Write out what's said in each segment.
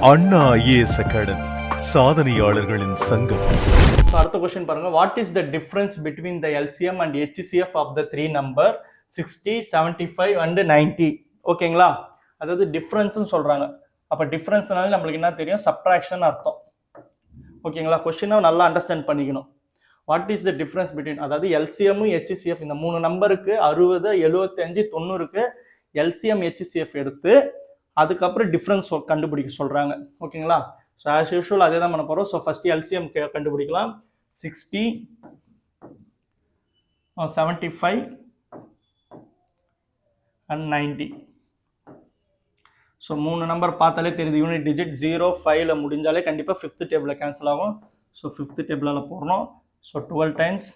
அண்ணா IAS academy சாதனையாளர்களின் சங்கம். அடுத்த question பாருங்க. What is the difference between the LCM and HCF of the three number 60, 75 அண்ட் 90? ஓகேங்களா, அதாவது டிஃபரன்ஸ்னு சொல்றாங்க. அப்ப டிஃபரன்ஸ்னால நம்மளுக்கு என்ன தெரியும்? சப்ட்ராக்ஷன் அர்த்தம். ஓகேங்களா, கொஸ்டினை நல்லா அண்டர்ஸ்டாண்ட் பண்ணிக்கணும். What is the difference between, அதாவது எல்சிஎம் ஹெச்சிசிஎஃப் இந்த மூணு நம்பருக்கு 60, 75, 90க்கு எல்சிஎம் ஹெச்சிசிஎஃப் எடுத்து அதுக்கப்புறம் டிஃபரன்ஸ் கண்டுபிடிக்க சொல்றாங்க. ஓகேங்களா, ஸோ ஆஸ் யூஷுவல் அதே தான் பண்ண போகிறோம். ஸோ ஃபர்ஸ்ட் எல்சிஎம் கண்டுபிடிக்கலாம். 60, 75 அண்ட் 90. ஸோ மூணு நம்பர் பார்த்தாலே தெரியுது. யூனிட் டிஜிட் 0, 5ல முடிஞ்சாலே கண்டிப்பாக ஃபிஃப்த் டேபிளில் கேன்சல் ஆகும். ஸோ ஃபிஃப்த் டேபிளில் போடணும். So 12 times,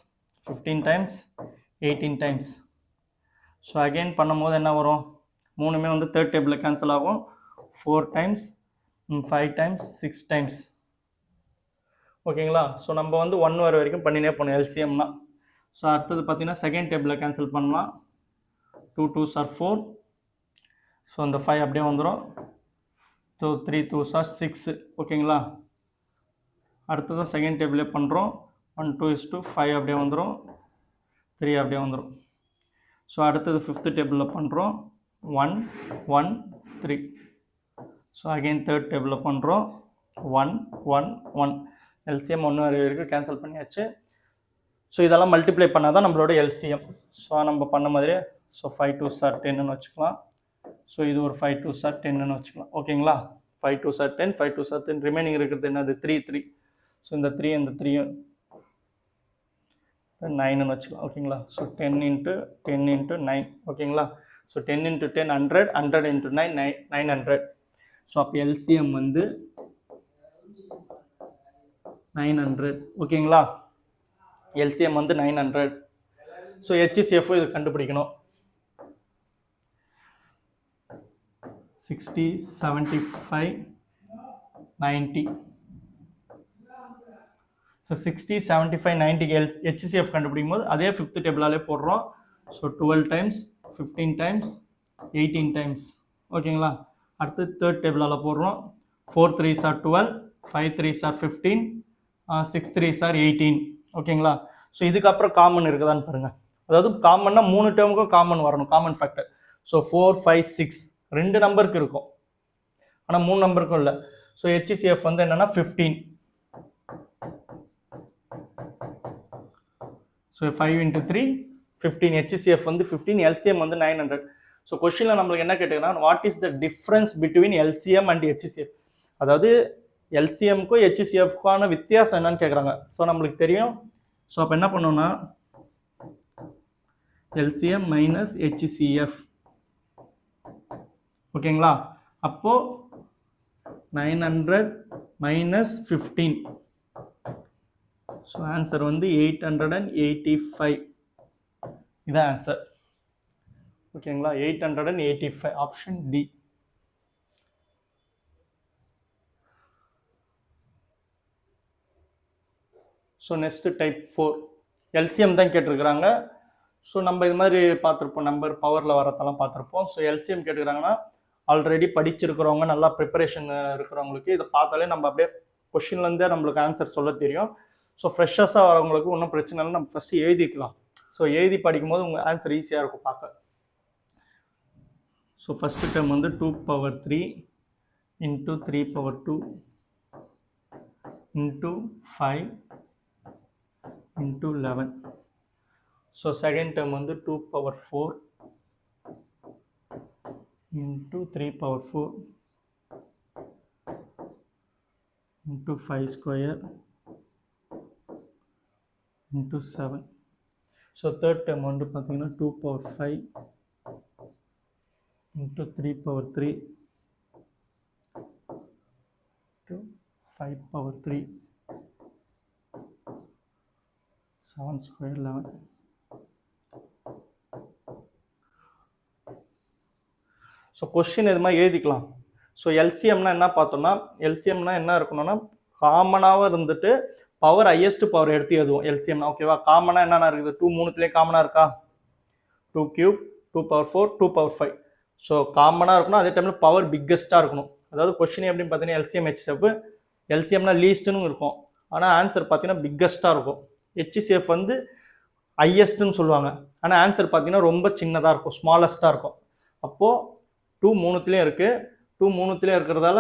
15 times, 18 times. So again பண்ணும்போது என்ன வரும்? மூணுமே வந்து தேர்ட் டேபிளில் கேன்சல் ஆகும். 4 டைம்ஸ், 5 டைம்ஸ், 6 டைம்ஸ். ஓகேங்களா, ஸோ நம்ம வந்து 1 வர வரைக்கும் பண்ணினே போகணும் எல்சிஎம்னா. ஸோ அடுத்தது பார்த்தீங்கன்னா செகண்ட் டேபிளில் கேன்சல் பண்ணலாம். 2 2s are 4. ஸோ அந்த 5 அப்படியே வந்துடும். 3 2s are 6. ஓகேங்களா, அடுத்ததும் செகண்ட் டேபிளே பண்ணுறோம். 1 2 is 2, 5 அப்படியே வந்துடும், 3 அப்படியே வந்துடும். ஸோ அடுத்தது ஃபிஃப்த் டேபிளில் பண்ணுறோம். 1 1 3. ஸோ அகெயின் தேர்ட் டேபிளில் பண்ணுறோம். 1 1 1. எல்சிஎம் 1 வரை வரைக்கும் கேன்சல் பண்ணியாச்சு. ஸோ இதெல்லாம் மல்டிப்ளை பண்ணால் தான் நம்மளோட எல்சிஎம். ஸோ நம்ம பண்ண மாதிரியே ஸோ 5 2s are 10ன்னு வச்சுக்கலாம். ஸோ இது ஒரு 5 2s are 10ன்னு வச்சுக்கலாம். ஓகேங்களா, 5 2s are 10, 5 2s are 10. Remaining இருக்கிறது என்னது? 3 3. ஸோ இந்த 3 இந்த 3 9ன்னு வச்சுக்கலாம். ஓகேங்களா, ஸோ 10 × 10 × 9. ஓகேங்களா, ஸோ 10 × 10 100, 100 × 9 900. ஸோ அப்போ எல்சிஎம் வந்து 900. ஓகேங்களா, எல்சிஎம் வந்து 900. ஸோ ஹெச்சிசிஎஃப் இது கண்டுபிடிக்கணும். 60, 75, 90. ஸோ 60, 75, 90க்கு ஹெச்சிசிஎஃப் கண்டுபிடிக்கும் போது அதே ஃபிஃப்த் டேபிளாலே போடுறோம். So 12 times, 15 times, 18 times. ஓகேங்களா, அடுத்து தேர்ட் டேபிளால் போடுறோம். 4 3s are 12, 5 3s are 15, 6 3s are 18. ஓகேங்களா, ஸோ இதுக்கப்புறம் காமன் இருக்குதான்னு பாருங்கள். அதாவது காமன்னா 3 டேர்முக்கும் காமன் வரணும், காமன் ஃபேக்டர். ஸோ 4 5 6 2 நம்பருக்கு இருக்கும், ஆனால் 3 நம்பருக்கும் இல்லை. ஸோ ஹெச்சிசிஎஃப் வந்து என்னென்னா 15. ஸோ 5 × 3 15. ஹெச்சிசிஎஃப் வந்து 15, எல்சிஎம் வந்து 900. ஸோ கொஸ்டினில் நம்மளுக்கு என்ன கேட்டுங்கன்னா, what is the difference between LCM and HCF? அதாவது எல்சிஎம்க்கும் ஹெச்சிசிஎஃப்க்கான வித்தியாசம் என்னன்னு கேட்குறாங்க. ஸோ நம்மளுக்கு தெரியும். ஸோ அப்போ என்ன பண்ணோம்னா எல்சிஎம் மைனஸ் ஹெச்சிசிஎஃப். ஓகேங்களா, அப்போது 900 மைனஸ் 15. ஸோ ஆன்சர் வந்து 885. இதான் ஆன்சர். ஓகேங்களா, 885, option D. So next type 4 LCM தான் கேட்டிருக்கிறாங்க. ஸோ நம்ம இது மாதிரி பார்த்துருப்போம், நம்பர் பவரில் வரதெல்லாம் பார்த்துருப்போம். ஸோ எல்சிஎம் கேட்டுக்கிறாங்கன்னா ஆல்ரெடி படிச்சிருக்கிறவங்க, நல்லா ப்ரிப்பரேஷன் இருக்கிறவங்களுக்கு இதை பார்த்தாலே நம்ம அப்படியே கொஷின்லேருந்தே நம்மளுக்கு ஆன்சர் சொல்ல தெரியும். ஸோ ஃப்ரெஷ்ஷஸாக வரவங்களுக்கு ஒன்றும் பிரச்சனை இல்லை, நம்ம ஃபஸ்ட்டு எழுதிக்கலாம். ஸோ எழுதி படிக்கும்போது உங்கள் ஆன்சர் ஈஸியாக இருக்கும் பார்க்க. ஸோ ஃபஸ்ட்டு டேர்ம் வந்து 2 power 3 × 3 power 2 × 5 × 11. So second term வந்து 2 power 4 × 3 power 4 × 5 square × 7. So third term வந்து பார்த்தீங்கன்னா 2 power 5 × 3 power 3 × 5 power 3 7 square 11. So question இது மாதிரி எழுதிக்கலாம். ஸோ எல்சிஎம்னா என்ன பார்த்தோம்னா, எல்சிஎம்னா என்ன இருக்கணும்னா காமனாக இருந்துட்டு பவர் ஹையஸ்ட் பவர் எடுத்து எழுதுவோம் எல்சிஎம்னா. ஓகேவா, காமனாக என்னென்ன இருக்குது? 2 3த்துலேயே காமனாக இருக்கா? 2 cube, 2 power 4, 2 power 5. ஸோ காமனாக இருக்கணும், அதே டைமில் பவர் பிக்கஸ்ட்டாக இருக்கணும். அதாவது கொஸ்டின் எப்படின்னு பார்த்தீங்கன்னா எல்சிஎம் ஹெச்சிஎஃப், எல்சிஎம்னா லீஸ்ட்னு இருக்கும், ஆனால் ஆன்சர் பார்த்தீங்கன்னா பிக்கஸ்ட்டாக இருக்கும். ஹெச்சிஎஃப் வந்து ஹையஸ்ட்னு சொல்லுவாங்க, ஆனால் ஆன்சர் பார்த்தீங்கன்னா ரொம்ப சின்னதாக இருக்கும், ஸ்மாலஸ்ட்டாக இருக்கும். அப்போது 2 மூணுத்துலேயும் இருக்குது. 2 மூணுத்துலேயும் இருக்கிறதால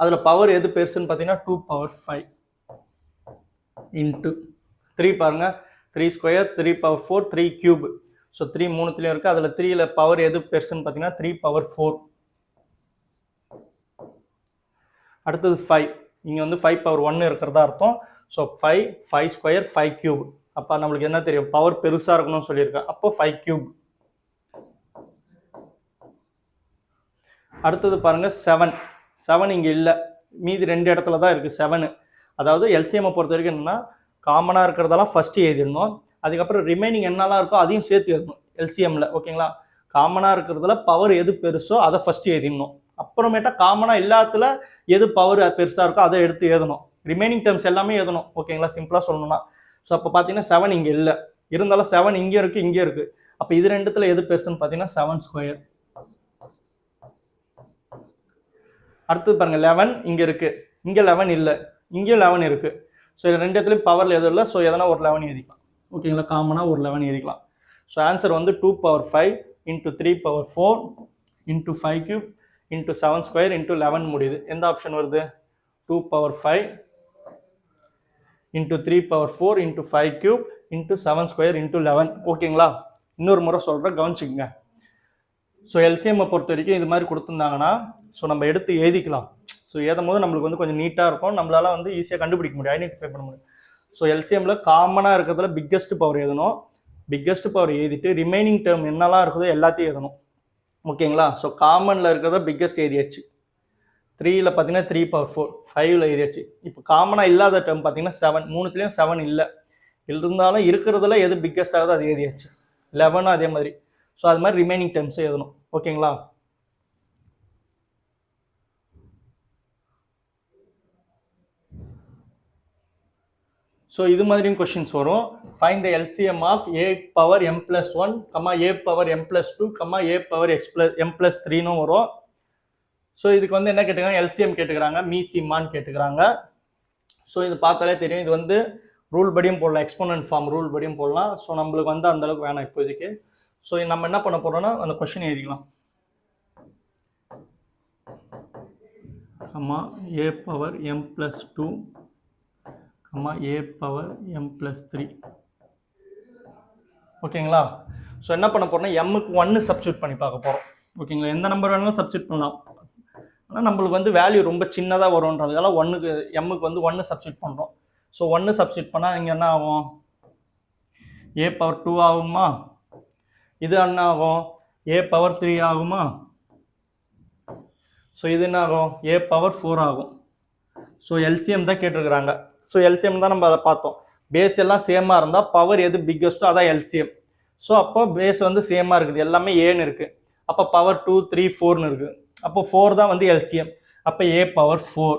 அதில் பவர் எது பெருசுன்னு பார்த்தீங்கன்னா 2 பவர் 5 இன்ட்டு 3 பாருங்கள், 3 ஸ்கொயர், 3 பவர் 4, 3 கியூப். ஸோ 3 மூணுத்துலேயும் இருக்குது. அதில் 3ல் பவர் எது பெருசுன்னு பார்த்தீங்கன்னா 3 பவர் 4. அடுத்தது 5, இங்கே வந்து 5 பவர் 1 இருக்கிறதா அர்த்தம். So 5 square, 5 cube. அப்போ நம்மளுக்கு என்ன தெரியும், பவர் பெருசாக இருக்கணும்னு சொல்லியிருக்கேன். அப்போ 5 கியூப். அடுத்தது பாருங்கள் 7 இங்கே இல்லை, மீதி 2 இடத்துல தான் இருக்குது 7. அதாவது எல்சிஎம்மை பொறுத்த வரைக்கும் என்னென்னா காமனாக இருக்கிறதெல்லாம் ஃபஸ்ட்டு எழுதிடணும், அதுக்கப்புறம் ரிமைனிங் என்னெல்லாம் இருக்கோ அதையும் சேர்த்து எழுதணும் எல்சிஎம்மில். ஓகேங்களா, காமனாக இருக்கிறதுல பவர் எது பெருசோ அதை ஃபஸ்ட்டு எழுதிடணும், அப்புறமேட்டா காமனாக இல்லாததுல எது பவர் பெருசாக இருக்கோ அதை எடுத்து எழுதணும், ரிமைனிங் டேர்ம்ஸ் எல்லாமே எழுதணும். ஓகேங்களா, சிம்பிளாக சொல்லணும்னா. ஸோ அப்போ பார்த்தீங்கன்னா 7 இங்கே இல்லை, இருந்தாலும் 7 இங்கே இருக்குது, இங்கே இருக்குது. அப்போ இது ரெண்டுத்தில் எது பெருசுன்னு பார்த்தீங்கன்னா 7 ஸ்கொயர். அடுத்தது பாருங்கள் 11 இங்கே இருக்குது, இங்கே 11 இல்லை, இங்கேயும் 11 இருக்குது. ஸோ இது ரெண்டு இடத்துலையும் பவரில் எதுவும் இல்லை, ஸோ எதனா ஒரு 11 எழுதிக்கலாம். ஓகேங்களா, காமனாக ஒரு 11 எழுதிக்கலாம். ஸோ ஆன்சர் வந்து 2 power 5 into 3 power 4 into 5 cube into 7 square into 11 முடியுது. எந்த ஆப்ஷன் வருது? 2 power 5 into 3 power 4 into 5 cube into 7 square into 11. ஓகேங்களா, இன்னொரு முறை சொல்கிறேன், கவனிச்சுக்கங்க. ஸோ எல்சிஎம்மை பொறுத்த வரைக்கும் இது மாதிரி கொடுத்துருந்தாங்கன்னா ஸோ நம்ம எடுத்து எழுதிக்கலாம். ஸோ எழுதும் போது நம்மளுக்கு வந்து கொஞ்சம் நீட்டாக இருக்கும், நம்மளால வந்து ஈஸியாக கண்டுபிடிக்க முடியும், ஐடென்டிஃபை பண்ண முடியும். ஸோ எல்சிஎம்மில் காமனாக இருக்கிறதுல பிக்கஸ்ட் பவர் எழுதணும், பிக்கஸ்ட் பவர் எழுதிட்டு ரிமைனிங் டேர்ம் என்னெல்லாம் இருக்குதோ எல்லாத்தையும் எழுதணும். ஓகேங்களா, ஸோ காமனில் இருக்கிறத பிக்கஸ்ட் எழுதியாச்சு. 3ல் பார்த்தீங்கன்னா 3 பவர் 4, 5ல் எழுதியாச்சு. இப்போ காமனாக இல்லாத டேர்ம் பார்த்தீங்கன்னா 7, மூணுத்துலேயும் 7 இல்லை, இருந்தாலும் இருக்கிறதுல எது பிக்கஸ்ட் ஆகுதோ அது எழுதியாச்சு. 11 அதே மாதிரி. ஸோ அது மாதிரி ரிமைனிங் டேர்ம்ஸை எழுதணும். ஓகேங்களா, ஸோ இது மாதிரியும் கொஷின்ஸ் வரும். Find the LCM of a power m+1, a power m+2, a power m+3ன்னு வரும். ஸோ இதுக்கு வந்து என்ன கேட்டுக்கிறாங்க, எல்சிஎம் கேட்டுக்கிறாங்க, மீசிமான்னு கேட்டுக்கிறாங்க. ஸோ இது பார்த்தாலே தெரியும், இது வந்து ரூல் படியும் போடலாம், எக்ஸ்போனன்ட் ஃபார்ம் ரூல் படியும் போடலாம். ஸோ நம்மளுக்கு வந்து அந்தளவுக்கு வேணாம் இப்போதைக்கு. ஸோ நம்ம என்ன பண்ண போகிறோம்னா அந்த கொஷின் எழுதிக்கலாம். a power m+2, a power m+3. ஓகேங்களா, ஸோ என்ன பண்ண போகிறோம்னா எம்முக்கு 1 சப்ஸ்டியூட் பண்ணி பார்க்க போகிறோம். ஓகேங்களா, எந்த நம்பர் வேணாலும் சப்ஸ்டியூட் பண்ணலாம், ஆனால் நம்மளுக்கு வந்து வேல்யூ ரொம்ப சின்னதாக வரும்ன்றதுனால எம்முக்கு வந்து 1 சப்ஸ்டியூட் பண்ணுறோம். ஸோ 1 சப்ஸ்டியூட் பண்ணால் இங்கே என்ன ஆகும், a பவர் 2 ஆகுமா, இது என்ன ஆகும், a பவர் 3 ஆகுமா, ஸோ இது என்ன ஆகும், a பவர் 4 ஆகும். ஸோ எல்சிஎம் தான் கேட்டிருக்கிறாங்க. ஸோ எல்சிஎம் தான் நம்ம அதை பார்த்தோம். பேஸ் எல்லாம் சேமாக இருந்தால் பவர் எது பிக்கஸ்ட்டோ அதான் எல்சிஎம். ஸோ அப்போ பேஸ் வந்து சேமாக இருக்குது, எல்லாமே ஏன்னு இருக்குது. அப்போ பவர் 2, 3, 4ன்னு இருக்குது. அப்போ 4 தான் வந்து எல்சிஎம். அப்போ a பவர் 4.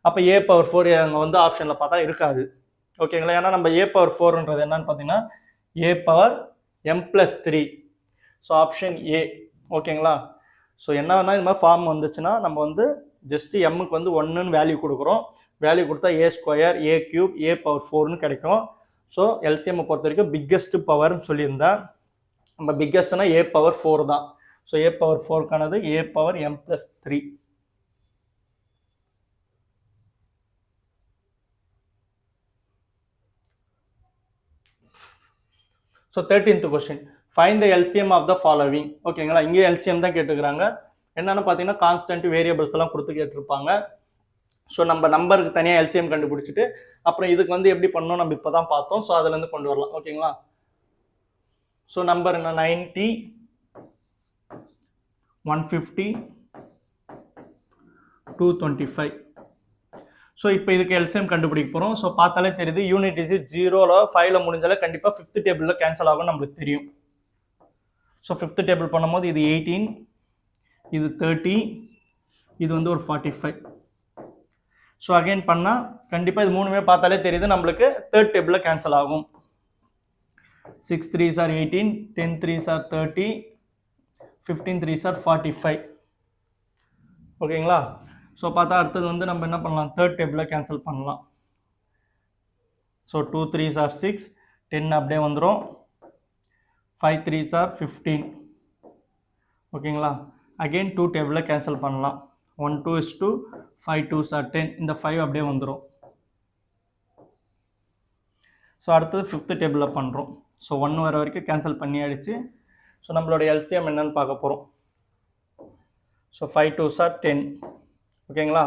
அப்போ a பவர் 4 அங்கே வந்து ஆப்ஷனில் பார்த்தா இருக்காது. ஓகேங்களா, ஏன்னா நம்ம a பவர் 4ன்றது என்னன்னு பார்த்தீங்கன்னா a power m+3. So option A. ஓகேங்களா, ஸோ என்ன வேணால் இது மாதிரி ஃபார்ம் வந்துச்சுன்னா நம்ம வந்து ஜஸ்ட்டு எம்முக்கு வந்து 1ன்னு வேல்யூ கொடுக்குறோம். வேல்யூ கொடுத்தா a square, a cube, a power 4ன்னு கிடைக்கும். ஸோ எல்சிஎம்மை பொறுத்த வரைக்கும் பிக்கஸ்ட் பவர்னு சொல்லியிருந்தேன். நம்ம பிக்கஸ்ட்னா a பவர் 4 தான். ஸோ a பவர் 4க்கானது a power m+3. So 13th question, find the LCM of the following. ஓகேங்களா, இங்கே எல்சிஎம் தான் கேட்டுக்கிறாங்க. என்னென்னு பார்த்தீங்கன்னா கான்ஸ்டன்ட், வேரியபிள்ஸ் எல்லாம் கொடுத்து கேட்டிருப்பாங்க. ஸோ நம்ம நம்பருக்கு தனியாக எல்சிஎம் கண்டுபிடிச்சிட்டு அப்புறம் இதுக்கு வந்து எப்படி பண்ணணும் நம்ம இப்போ தான் பார்த்தோம். ஸோ அதுலேருந்து கொண்டு வரலாம். ஓகேங்களா, ஸோ நம்பர் என்ன, 90, 150, 225. ஸோ இப்போ இதுக்கு எல்சிஎம் கண்டுபிடிக்க போகிறோம். ஸோ பார்த்தாலே தெரியுது, யூனிட் டிஜிட் 0ல் 5ல் முடிஞ்சாலே கண்டிப்பாக 5th டேபிளில் கேன்சல் ஆகும் நம்மளுக்கு தெரியும். ஸோ 5th டேபிள் பண்ணும்போது இது 18, இது 30, இது வந்து ஒரு 45. ஸோ அகைன் பண்ணால் கண்டிப்பாக இது மூணுமே பார்த்தாலே தெரியுது நம்மளுக்கு 3rd டேபிளில் கேன்சல் ஆகும். 6 3s are 18, 10 3s are 30, 15 3s are 45. ஓகேங்களா. ஸோ பார்த்தா அடுத்தது வந்து நம்ம என்ன பண்ணலாம், தேர்ட் டேபிளில் கேன்சல் பண்ணலாம். ஸோ 2 3s are 6, 10 அப்படியே வந்துடும். 5 3s are 15. ஓகேங்களா. அகெயின் 2 டேபிளில் கேன்சல் பண்ணலாம். 1 2 is 2, 5 2s are 10. இந்த 5 அப்படியே வந்துடும். ஸோ அடுத்தது ஃபிஃப்த் டேபிளில் பண்ணுறோம். ஸோ 1 வர வரைக்கும் கேன்சல் பண்ணியாச்சு. ஸோ நம்மளோட எல்சிஎம் என்னன்னு பார்க்க போகிறோம். So 5 2s are 10. ஓகேங்களா.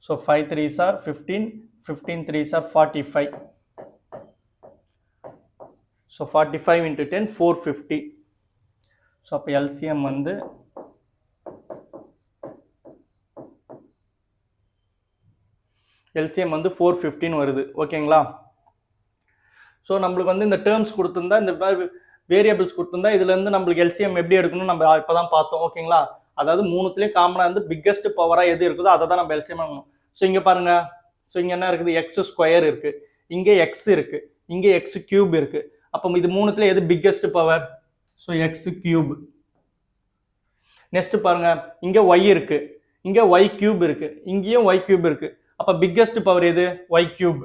So 5 3s are 15, 15 3s are 45. So 45 into 10 450. So அப்போ எல்சிஎம் வந்து எல்சிஎம் வந்து 415 வருது. ஓகேங்களா. ஸோ நம்மளுக்கு வந்து இந்த டேர்ம்ஸ் கொடுத்துருந்தா, இந்த வேரியபிள்ஸ் கொடுத்துருந்தா, இதுலேருந்து நம்மளுக்கு எல்சிஎம் எப்படி எடுக்கணும்னு நம்ம இப்போ தான் பார்த்தோம். ஓகேங்களா. அதாவது மூணுத்துலேயும் காமனாக வந்து பிக்கஸ்ட் பவராக எது இருக்குதோ அதை தான் நம்ம எல்சிஎம் பண்ணணும். ஸோ இங்கே பாருங்கள். ஸோ இங்கே என்ன இருக்குது, எக்ஸ் ஸ்கொயர் இருக்குது, இங்கே எக்ஸ் இருக்குது, இங்கே எக்ஸ் கியூப் இருக்குது. அப்போ இது மூணுத்துல எது biggest power? So X cube. Next பாருங்கள், இங்கே ஒய் இருக்குது, இங்கே ஒய் கியூப் இருக்குது, இங்கேயும் ஒய் கியூப் இருக்குது. அப்போ பிக்கஸ்ட் பவர் எது? Y cube.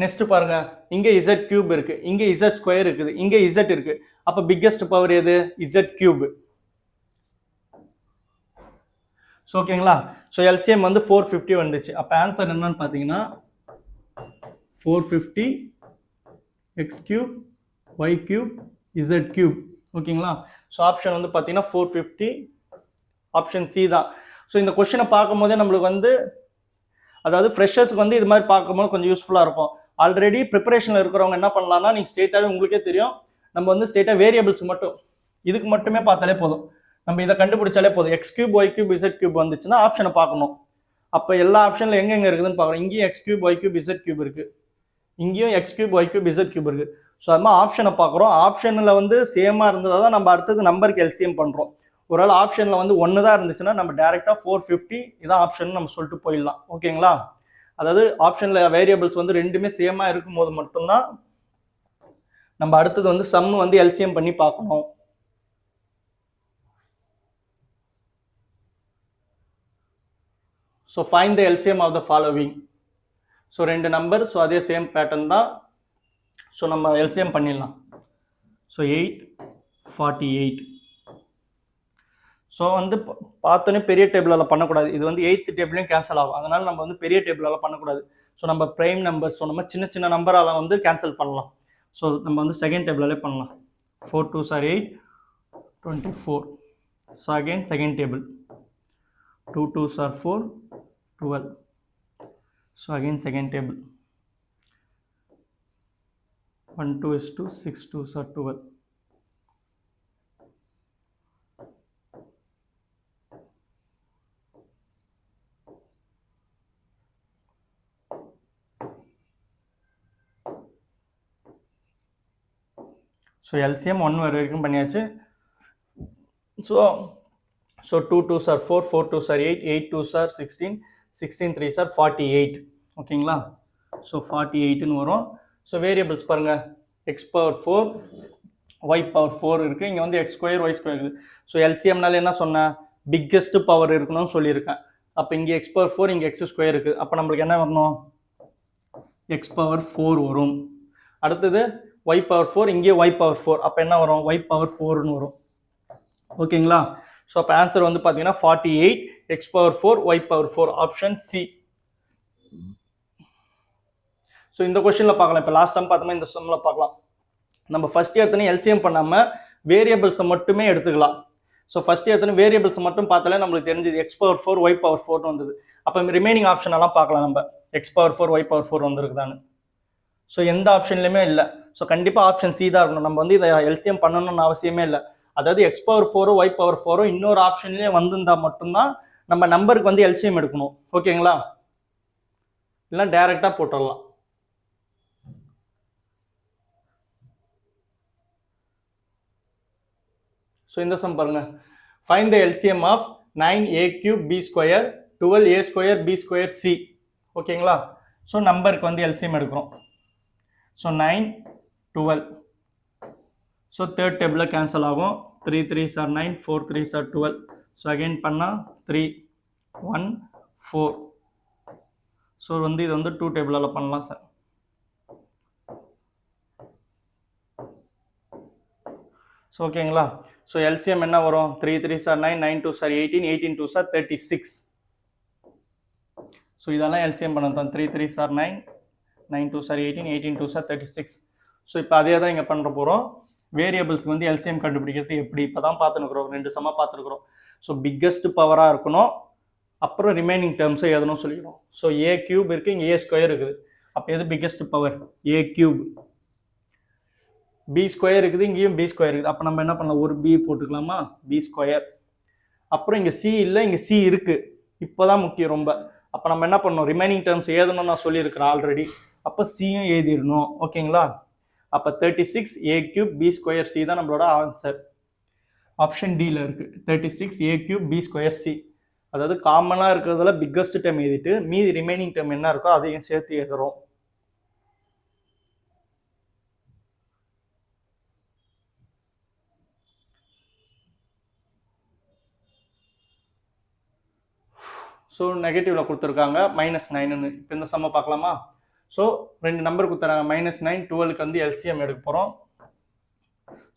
நெக்ஸ்ட் பாருங்க, இங்க இசட் கியூப் இருக்கு, இங்க இசட் ஸ்கொயர் இருக்குது, இங்க இசட் இருக்கு. அப்ப பிக்கஸ்ட் பவர் எது? Z cube. ஓகேங்களா. ஸோ எல்சிஎம் வந்து 450 வந்துச்சு. அப்போ ஆன்சர் என்னன்னு பார்த்தீங்கன்னா 450 X cube Y cube Z cube. ஓகேங்களா. ஸோ ஆப்ஷன் வந்து பார்த்தீங்கன்னா 450, ஆப்ஷன் சி தான். ஸோ இந்த கொஸ்டினை பார்க்கும் போதே நம்மளுக்கு வந்து, அதாவது ஃப்ரெஷர்ஸ்க்கு வந்து இது மாதிரி பார்க்கும்போது கொஞ்சம் யூஸ்ஃபுல்லாக இருக்கும். ஆல்ரெடி ப்ரிப்பரேஷனில் இருக்கிறவங்க என்ன பண்ணலாம்னா, நீங்கள் ஸ்டேட்டாகவே உங்களுக்கே தெரியும், நம்ம வந்து ஸ்டேட்டாக வேரியபிள்ஸ் மட்டும் இதுக்கு மட்டுமே பார்த்தாலே போதும். நம்ம இதை கண்டுபிடிச்சாலே போதும். X cube Y cube Z cube வந்துச்சுன்னா ஆப்ஷனை பார்க்கணும். அப்போ எல்லா ஆப்ஷனில் எங்கெங்கே இருக்குதுன்னு பார்க்கணும். இங்கேயும் X cube Y cube Z cube இருக்குது, இங்கேயும் X cube Y cube Z cube இருக்குது. ஸோ அது மாதிரி ஆப்ஷனை பார்க்குறோம். ஆப்ஷனில் வந்து சேமாக இருந்ததாக தான் நம்ம அடுத்தது நம்பருக்கு எல்சிஎம் பண்ணுறோம். ஒரு ஆள் ஆப்ஷனில் வந்து 1 தான் இருந்துச்சுன்னா நம்ம டேரெக்டாக 450 இதான் ஆப்ஷன் நம்ம சொல்லிட்டு போயிடலாம். ஓகேங்களா. அதாவது ஆப்ஷனில் வேரியபிள்ஸ் வந்து ரெண்டுமே சேமாக இருக்கும்போது மட்டும்தான் நம்ம அடுத்தது வந்து சம் வந்து எல்சிஎம் பண்ணி பார்க்கணும். So find the LCM of the following. So 2 number, so அதே சேம் பேட்டர்ன் தான். ஸோ நம்ம எல்சிஎம் பண்ணிடலாம். ஸோ 8 48. ஸோ வந்து பார்த்தோன்னே பெரிய டேபிளால் பண்ணக்கூடாது. இது வந்து 8th டேபிளையும் கேன்சல் ஆகும். அதனால் நம்ம வந்து பெரிய டேபிளால் பண்ணக்கூடாது. ஸோ நம்ம ப்ரைம் நம்பர், ஸோ நம்ம சின்ன சின்ன நம்பரால் வந்து கேன்சல் பண்ணலாம். ஸோ நம்ம வந்து செகண்ட் டேபிளாலே பண்ணலாம். 4 2s are 8, 24. So again second table 2 2s are 4, 12. So again second table 1 2 is 2, 6 2s are 12. So LCM 1 வரைக்கும் பண்ணியாச்சு. So 2 2s are 4, 4 2s are 8, 8 2s are 16, 16 3s are 48. ஓகேங்களா. ஸோ 48ன்னு வரும். ஸோ வேரியபிள்ஸ் பாருங்கள், X power 4 Y power 4 இருக்குது, இங்கே வந்து X square Y square இருக்குது. So எல்சிஎம்னால என்ன சொன்னேன், பிக்கெஸ்ட் பவர் இருக்கணும்னு சொல்லியிருக்கேன். அப்போ இங்கே எக்ஸ் பவர் 4, இங்கே எக்ஸ் ஸ்கொயர் இருக்குது. அப்போ நம்மளுக்கு என்ன வரணும், எக்ஸ் பவர் 4 வரும். அடுத்தது ஒய் பவர் 4, இங்கே ஒய் பவர் 4. அப்போ என்ன வரும், ஒய் பவர் 4ன்னு வரும். ஓகேங்களா. ஸோ அப்போ ஆன்சர் வந்து பார்த்தீங்கன்னா 48 X power 4 Y power 4, option C. So இந்த கொஸ்டினில் பார்க்கலாம். இப்போ லாஸ்ட் சம் பார்த்தோம்னா இந்த சம்மில் பார்க்கலாம். நம்ம ஃபஸ்ட் எடுத்தோன்னே எல்சிஎம் பண்ணாமல் வேரியபிள்ஸை மட்டுமே எடுத்துக்கலாம். ஸோ ஃபஸ்ட் எடுத்தோன்னே வேரியபிள்ஸ் மட்டும் பார்த்தாலே நம்மளுக்கு தெரிஞ்சது எக்ஸ் பவர் 4 ஒய் பவர் 4ன்னு வந்தது. அப்போ ரிமைனிங் ஆப்ஷன் எல்லாம் பார்க்கலாம். நம்ம எக்ஸ் பவர் 4 ஒய் பவர் 4 வந்துருக்குதான்னு. ஸோ எந்த ஆப்ஷன்லையுமே இல்லை. ஸோ கண்டிப்பாக ஆப்ஷன் சி தான் இருக்கணும். நம்ம வந்து இதை எல்சிஎம் பண்ணணும்னு அவசியமே இல்லை. அதாவது எக்ஸ் பவர் 4 ஒய் பவர் 4 இன்னொரு ஆப்ஷன்லேயே வந்திருந்தால் மட்டும்தான் நம்ம நம்பருக்கு வந்து எல்சிஎம் எடுக்கணும். ஓகேங்களா. இல்லைனா டைரெக்டாக போட்டுடலாம். ஸோ இந்த சம் பாருங்க, find the LCM of 9a cube b square 12a square b square c. ஓகேங்களா. ஸோ நம்பருக்கு வந்து எல்சிஎம் எடுக்கிறோம். ஸோ 9 12. ஸோ தேர்ட் டேபிளில் கேன்சல் ஆகும். 3 3s are 9, 4 3s are 12. So again பண்ணால் 3 1 4. ஸோ வந்து இது வந்து 2 டேபிளால் பண்ணலாம் சார். ஸோ ஓகேங்களா. ஸோ எல்சிஎம் என்ன வரும்? 3 3s are 9, 9 2s are 18, 18 2s are 36. So இதெல்லாம் எல்சிஎம் பண்ண தான். 3 3s are 9, 9 2s are 18, 18 2s are 36. So இப்போ அதே தான் இங்கே பண்ணுற போகிறோம். வேரியபிள்ஸ்க்கு வந்து எல்சிஎம் கண்டுபிடிக்கிறது எப்படி இப்போ தான் பார்த்துருக்குறோம், 2 சம்மா பார்த்துருக்குறோம். ஸோ பிக்கஸ்ட் பவராக இருக்கணும், அப்புறம் ரிமைனிங் டேர்ம்ஸை எதனும் சொல்லிக்கணும். ஸோ ஏ கியூப் இருக்குது, இங்கே ஏ ஸ்கொயர் இருக்குது. அப்போ எது பிக்கஸ்ட் பவர்? ஏ கியூப். பி ஸ்கொயர் இருக்குது, இங்கேயும் பி ஸ்கொயர் இருக்குது. அப்போ நம்ம என்ன பண்ணலாம்? ஒரு பி போட்டுக்கலாமா? B square. அப்புறம் இங்கே சி இல்லை, இங்கே சி இருக்குது. இப்போ தான் முக்கியம் ரொம்ப. அப்போ நம்ம என்ன பண்ணணும்? ரிமைனிங் டேர்ம்ஸ் எழுதணும்னு நான் சொல்லியிருக்கிறேன் ஆல்ரெடி. அப்போ சியும் எழுதிடணும். ஓகேங்களா. அப்போ 36 A cube B square C தான் நம்மளோட ஆன்சர். ஆப்ஷன் டியில் இருக்குது 36 A cube B square C. அதாவது காமனாக இருக்கிறதுல பிக்கஸ்ட் டேர்ம் எழுதிட்டு மீதி ரிமைனிங் டேர்ம் என்ன இருக்கோ அதையும் சேர்த்து எழுதுறோம். ஸோ நெகட்டிவில் கொடுத்துருக்காங்க -9ன்னு. இப்போ இந்த சம்மை பார்க்கலாமா? ஸோ 2 நம்பர் கொடுத்துறாங்க, -9 12க்கு வந்து எல்சிஎம் எடுக்க போகிறோம்.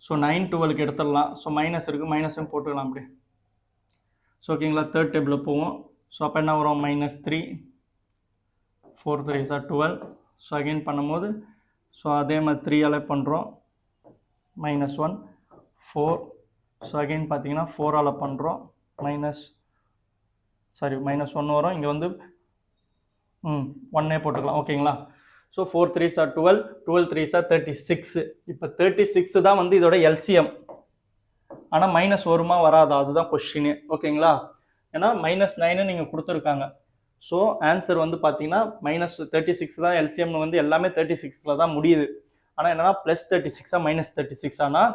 ஸோ 9 12க்கு எடுத்துடலாம். ஸோ மைனஸ் இருக்குது, மைனஸும் போட்டுக்கலாம் அப்படி. ஸோ ஓகேங்களா. தேர்ட் டேபிளில் போவோம். ஸோ அப்போ என்ன வரும்? -3 4 3s are 12. ஸோ அகெயின் பண்ணும்போது ஸோ அதே மாதிரி 3ஆல் பண்ணுறோம். -1 4. ஸோ அகெயின் பார்த்தீங்கன்னா 4ஆல் பண்ணுறோம். -1 வரும். இங்கே வந்து 1 போட்டுக்கலாம். ஓகேங்களா. So 4 3s are 12, 12 3s are 36. இப்போ 36 தான் வந்து இதோட எல்சிஎம். ஆனால் மைனஸ் வருமா வராதா அதுதான் கொஸ்டினே. ஓகேங்களா. ஏன்னா -9 நீங்கள் கொடுத்துருக்காங்க. ஸோ ஆன்சர் வந்து பார்த்தீங்கன்னா -36 தான் எல்சிஎம். வந்து எல்லாமே 36ல் தான் முடியுது. ஆனால் என்னன்னா +36 -36 ஆனால்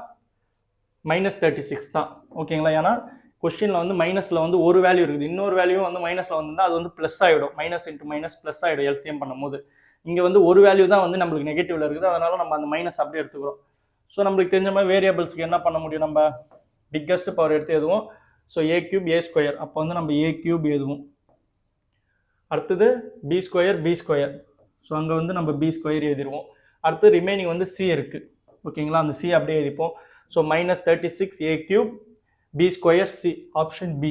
-36 தான். ஓகேங்களா. ஏன்னா கொஸ்டினில் வந்து மைனஸில் வந்து ஒரு வேல்யூ இருக்குது, இன்னொரு வேல்யூ வந்து மைனஸில் வந்துருந்தால் அது வந்து ப்ளஸ் ஆகிடும். மைனஸ் இன்ட்டு மைனஸ் ப்ளஸ் ஆகிடும் எல்சிஎம் பண்ணும்போது. இங்கே வந்து ஒரு வேல்யூ தான் வந்து நம்மளுக்கு நெகட்டிவில் இருக்குது, அதனால நம்ம அந்த மைனஸ் அப்படியே எடுத்துக்கிறோம். ஸோ நம்மளுக்கு தெரிஞ்ச மாதிரி வேரியபிள்ஸ்க்கு என்ன பண்ண முடியும்? நம்ம பிக்கஸ்ட் பவர் எடுத்து எழுதுவோம். So A cube A square. அப்போ வந்து நம்ம ஏ கியூப் எழுதுவோம். அடுத்தது B square B square. So அங்கே வந்து நம்ம பி ஸ்கொயர் எழுதிடுவோம். அடுத்து ரிமைனிங் வந்து சி இருக்குது. ஓகேங்களா. அந்த சி அப்படியே எழுதிப்போம். So -36 A cube B square C. Option B.